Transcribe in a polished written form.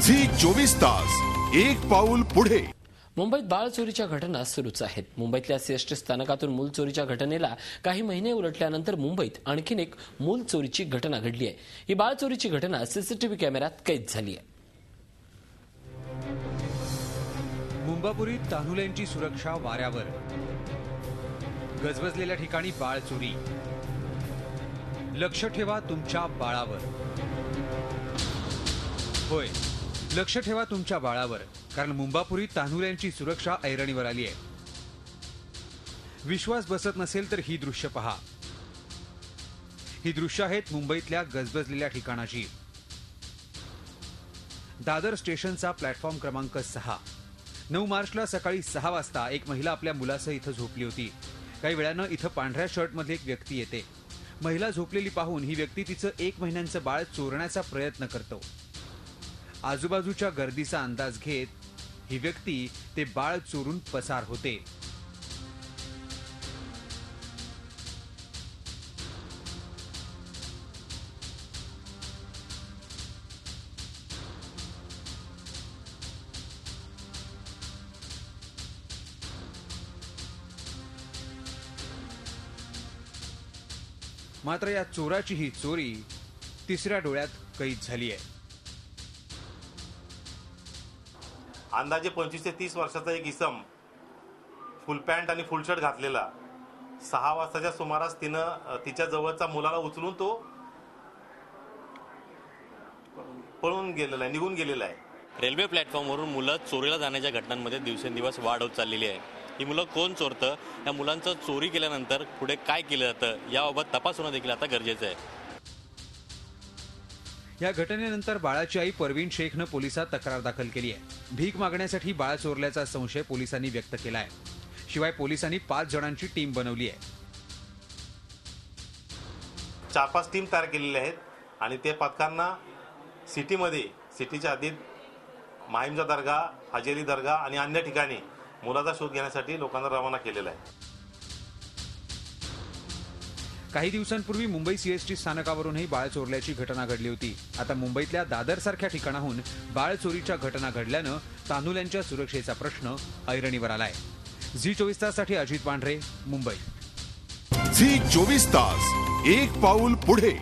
Zee 24 तास एक पाऊल पुढे। मुंबईत बाळ चोरीच्या घटना सुरूच आहेत। मुंबईतल्या सीएसटी स्थानकातून मूल चोरीच्या घटनेला काही महिने उलटल्यानंतर मुंबईत आणखीन एक मूल चोरीची घटना घडली आहे। ही बाळ चोरीची घटना सीसीटीव्ही कॅमेऱ्यात कैद झाली आहे। मुंबापुरीत तान्हुल्यांची सुरक्षा वाऱ्यावर, गजबजलेल्या ठिकाणी बाळ चोरी। लक्ष ठेवा तुमच्या बाळावर। होय, लक्ष ठेवा तुमच्या बाळावर, कारण मुंबापुरीत तान्हुल्यांची सुरक्षा ऐरणीवर आली आहे। विश्वास बसत नसेल तर ही दृश्य पहा। ही दृश्य आहेत मुंबईतल्या गजबजलेल्या ठिकाणाची। दादर स्टेशनचा प्लॅटफॉर्म क्रमांक 6। 9 मार्चला सकाळी 6 वाजता एक महिला आपल्या मुलासह इथं झोपली होती। काही वेळानं इथं पांढऱ्या शर्टमध्ये एक व्यक्ती येते। महिला झोपलेली पाहून ही व्यक्ती तिचं 1 महिन्यांचं बाळ चोरण्याचा प्रयत्न करतो। आजूबाजूच्या गर्दीचा अंदाज घेत ही व्यक्ती ते बाळ चोरून पसार होते। मात्र या चोराची ही चोरी तिसऱ्या डोळ्यात कैद झाली आहे। अंदाजे 25 ते 30 वर्षाचा एक इसम, फुल पॅन्ट आणि फुल शर्ट घातलेला, 6 वाजताच्या सुमारास तिनं तिच्या जवळचा मुलाला उचलून तो पळून गेलेला आहे, निघून गेलेला आहे। रेल्वे प्लॅटफॉर्मवरून मुलं चोरीला जाण्याच्या घटनांमध्ये दिवसेंदिवस वाढ होत चाललेली आहे। ही मुलं कोण चोरतं, या मुलांचं चोरी केल्यानंतर पुढे काय केलं जातं याबाबत तपास होणं देखील आता गरजेचं आहे। या घटनेनंतर बाळाची आई परवीन शेखनं पोलिसात तक्रार दाखल केली आहे। भीक मागण्यासाठी बाळ चोरल्याचा संशय पोलिसांनी व्यक्त केला आहे। शिवाय पोलिसांनी 5 जणांची टीम बनवली आहे। 4-5 टीम तयार केलेल्या आहेत आणि ते पथकांना सिटीच्या हद्दीत माहीमचा दर्गा, हजेरी दर्गा आणि अन्य ठिकाणी मुलाचा शोध घेण्यासाठी लोकांना रवाना केलेला आहे। काही दिवसांपूर्वी मुंबई सीएसटी स्थानकावरूनही बाळ चोरल्याची घटना घडली होती। आता मुंबईतल्या दादर सारख्या ठिकाणाहून बाळ चोरीच्या घटना घडल्यानं तान्हुल्यांच्या सुरक्षेचा प्रश्न ऐरणीवर आलाय। झी 24 ताससाठी अजित पांढरे, मुंबई। झी 24 तास एक पाऊल पुढे।